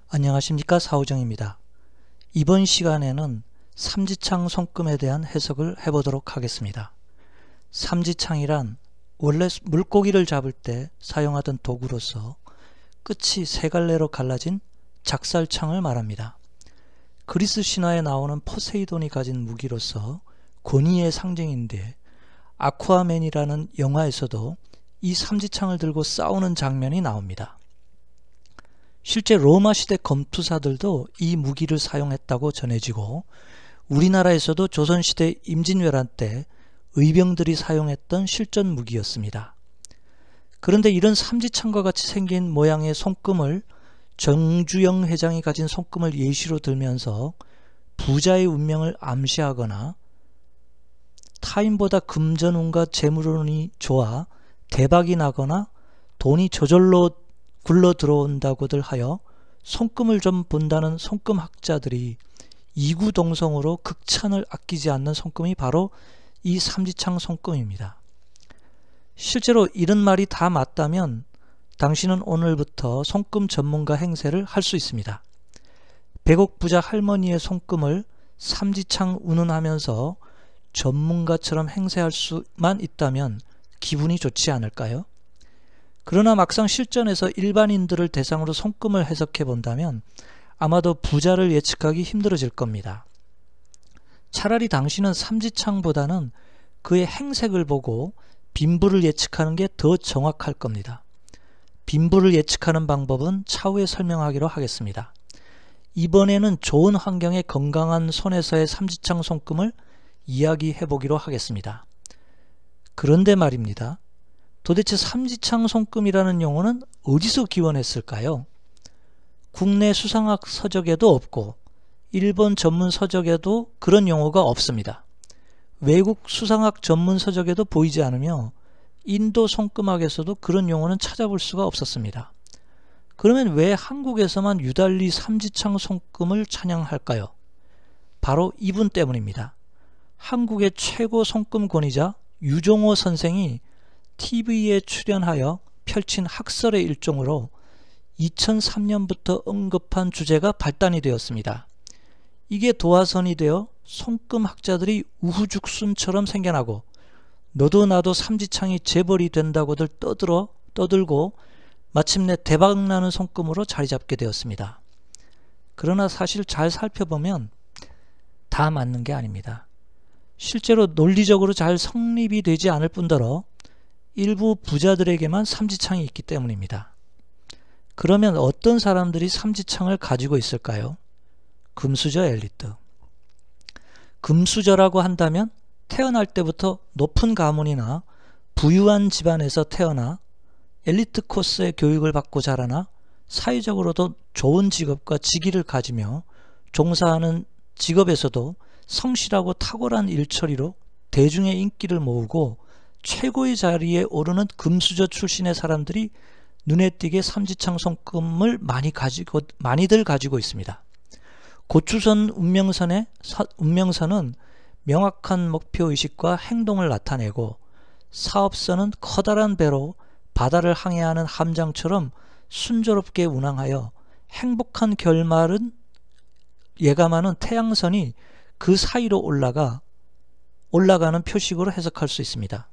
안녕하십니까, 사우정입니다. 이번 시간에는 삼지창 손금에 대한 해석을 해보도록 하겠습니다. 삼지창이란 원래 물고기를 잡을 때 사용하던 도구로서 끝이 세 갈래로 갈라진 작살창을 말합니다. 그리스 신화에 나오는 포세이돈이 가진 무기로서 권위의 상징인데, 아쿠아맨이라는 영화에서도 이 삼지창을 들고 싸우는 장면이 나옵니다. 실제 로마 시대 검투사들도 이 무기를 사용했다고 전해지고, 우리나라에서도 조선시대 임진왜란 때 의병들이 사용했던 실전 무기였습니다. 그런데 이런 삼지창과 같이 생긴 모양의 손금을 정주영 회장이 가진 손금을 예시로 들면서 부자의 운명을 암시하거나 타인보다 금전운과 재물운이 좋아 대박이 나거나 돈이 저절로 굴러 들어온다고들 하여 손금을 좀 본다는 손금학자들이 이구동성으로 극찬을 아끼지 않는 손금이 바로 이 삼지창 손금입니다. 실제로 이런 말이 다 맞다면 당신은 오늘부터 손금 전문가 행세를 할 수 있습니다. 백억 부자 할머니의 손금을 삼지창 운운하면서 전문가처럼 행세할 수만 있다면 기분이 좋지 않을까요? 그러나 막상 실전에서 일반인들을 대상으로 손금을 해석해 본다면 아마도 부자를 예측하기 힘들어질 겁니다. 차라리 당신은 삼지창보다는 그의 행색을 보고 빈부를 예측하는 게 더 정확할 겁니다. 빈부를 예측하는 방법은 차후에 설명하기로 하겠습니다. 이번에는 좋은 환경에 건강한 손에서의 삼지창 손금을 이야기해 보기로 하겠습니다. 그런데 말입니다. 도대체 삼지창 손금이라는 용어는 어디서 기원했을까요? 국내 수상학 서적에도 없고 일본 전문 서적에도 그런 용어가 없습니다. 외국 수상학 전문 서적에도 보이지 않으며 인도 손금학에서도 그런 용어는 찾아볼 수가 없었습니다. 그러면 왜 한국에서만 유달리 삼지창 손금을 찬양할까요? 바로 이분 때문입니다. 한국의 최고 손금 권위자 유종호 선생이 TV에 출연하여 펼친 학설의 일종으로 2003년부터 언급한 주제가 발단이 되었습니다. 이게 도화선이 되어 손금학자들이 우후죽순처럼 생겨나고 너도 나도 삼지창이 재벌이 된다고들 떠들고 마침내 대박나는 손금으로 자리잡게 되었습니다. 그러나 사실 잘 살펴보면 다 맞는 게 아닙니다. 실제로 논리적으로 잘 성립이 되지 않을 뿐더러 일부 부자들에게만 삼지창이 있기 때문입니다. 그러면 어떤 사람들이 삼지창을 가지고 있을까요? 금수저 엘리트. 금수저라고 한다면 태어날 때부터 높은 가문이나 부유한 집안에서 태어나 엘리트 코스의 교육을 받고 자라나 사회적으로도 좋은 직업과 직위를 가지며 종사하는 직업에서도 성실하고 탁월한 일처리로 대중의 인기를 모으고 최고의 자리에 오르는 금수저 출신의 사람들이 눈에 띄게 삼지창 손금을 많이들 가지고 있습니다. 고추선 운명선은 명확한 목표의식과 행동을 나타내고, 사업선은 커다란 배로 바다를 항해하는 함장처럼 순조롭게 운항하여 행복한 결말은 예감하는 태양선이 그 사이로 올라가는 표식으로 해석할 수 있습니다.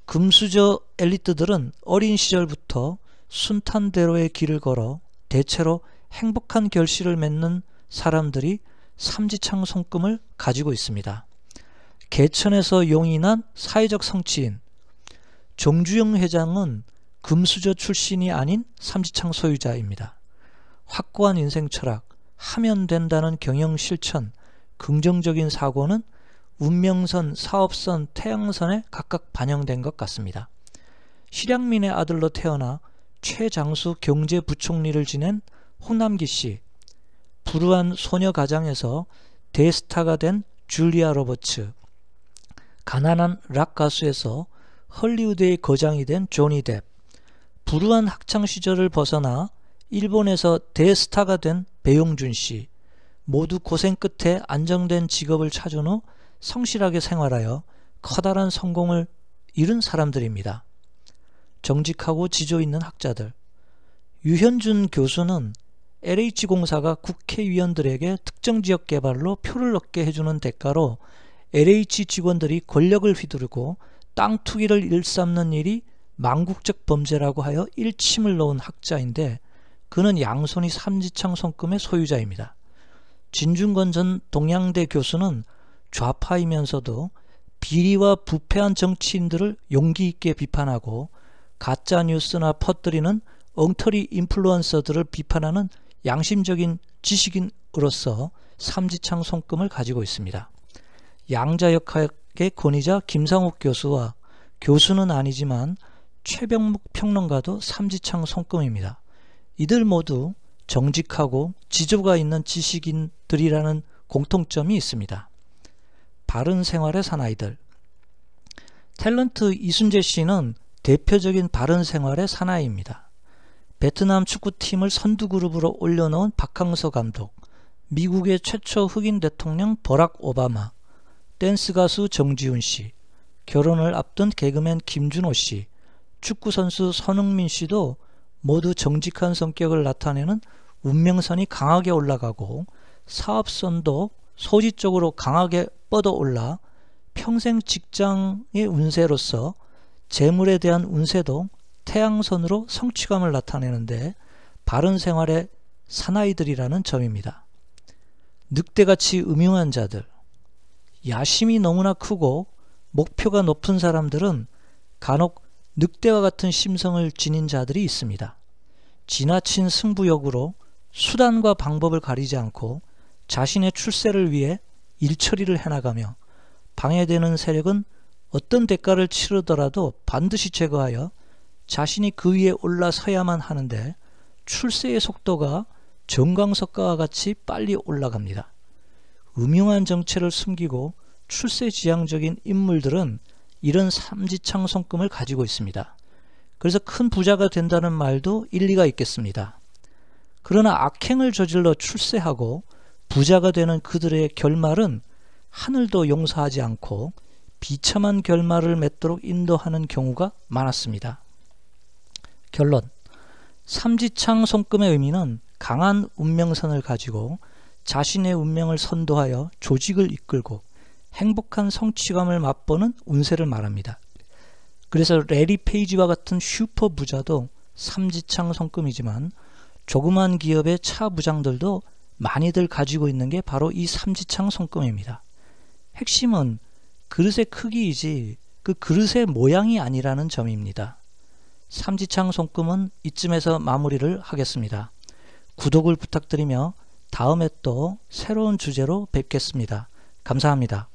금수저 엘리트들은 어린 시절부터 순탄대로의 길을 걸어 대체로 행복한 결실을 맺는 사람들이 삼지창 손금을 가지고 있습니다. 개천에서 용이 난 사회적 성취인 정주영 회장은 금수저 출신이 아닌 삼지창 소유자입니다. 확고한 인생 철학, 하면 된다는 경영 실천, 긍정적인 사고는 운명선, 사업선, 태양선에 각각 반영된 것 같습니다. 실향민의 아들로 태어나 최장수 경제부총리를 지낸 홍남기 씨, 불우한 소녀 가장에서 대스타가 된 줄리아 로버츠, 가난한 락 가수에서 헐리우드의 거장이 된 조니 뎁, 불우한 학창시절을 벗어나 일본에서 대스타가 된 배용준 씨, 모두 고생 끝에 안정된 직업을 찾은 후 성실하게 생활하여 커다란 성공을 이룬 사람들입니다. 정직하고 지조 있는 학자들. 유현준 교수는 LH공사가 국회의원들에게 특정 지역 개발로 표를 얻게 해주는 대가로 LH 직원들이 권력을 휘두르고 땅 투기를 일삼는 일이 망국적 범죄라고 하여 일침을 놓은 학자인데, 그는 양손이 삼지창 손금의 소유자입니다. 진중권 전 동양대 교수는 좌파이면서도 비리와 부패한 정치인들을 용기 있게 비판하고 가짜 뉴스나 퍼뜨리는 엉터리 인플루언서들을 비판하는 양심적인 지식인으로서 삼지창 손금을 가지고 있습니다. 양자역학의 권위자 김상욱 교수와 교수는 아니지만 최병묵 평론가도 삼지창 손금입니다. 이들 모두 정직하고 지조가 있는 지식인들이라는 공통점이 있습니다. 바른생활의 사나이들. 탤런트 이순재 씨는 대표적인 바른생활의 사나이입니다. 베트남 축구팀을 선두그룹으로 올려놓은 박항서 감독, 미국의 최초 흑인 대통령 버락 오바마, 댄스 가수 정지훈 씨, 결혼을 앞둔 개그맨 김준호 씨, 축구선수 손흥민 씨도 모두 정직한 성격을 나타내는 운명선이 강하게 올라가고 사업선도 소지적으로 강하게 뻗어올라 평생 직장의 운세로서 재물에 대한 운세도 태양선으로 성취감을 나타내는데 바른생활의 사나이들이라는 점입니다. 늑대같이 음흉한 자들, 야심이 너무나 크고 목표가 높은 사람들은 간혹 늑대와 같은 심성을 지닌 자들이 있습니다. 지나친 승부욕으로 수단과 방법을 가리지 않고 자신의 출세를 위해 일처리를 해나가며 방해되는 세력은 어떤 대가를 치르더라도 반드시 제거하여 자신이 그 위에 올라서야만 하는데 출세의 속도가 정광석가와 같이 빨리 올라갑니다. 음흉한 정체를 숨기고 출세지향적인 인물들은 이런 삼지창 손금을 가지고 있습니다. 그래서 큰 부자가 된다는 말도 일리가 있겠습니다. 그러나 악행을 저질러 출세하고 부자가 되는 그들의 결말은 하늘도 용서하지 않고 비참한 결말을 맺도록 인도하는 경우가 많았습니다. 결론. 삼지창 손금의 의미는 강한 운명선을 가지고 자신의 운명을 선도하여 조직을 이끌고 행복한 성취감을 맛보는 운세를 말합니다. 그래서 레리 페이지와 같은 슈퍼 부자도 삼지창 손금이지만 조그만 기업의 차 부장들도 많이들 가지고 있는 게 바로 이 삼지창 손금입니다. 핵심은 그릇의 크기이지 그 그릇의 모양이 아니라는 점입니다. 삼지창 손금은 이쯤에서 마무리를 하겠습니다. 구독을 부탁드리며 다음에 또 새로운 주제로 뵙겠습니다. 감사합니다.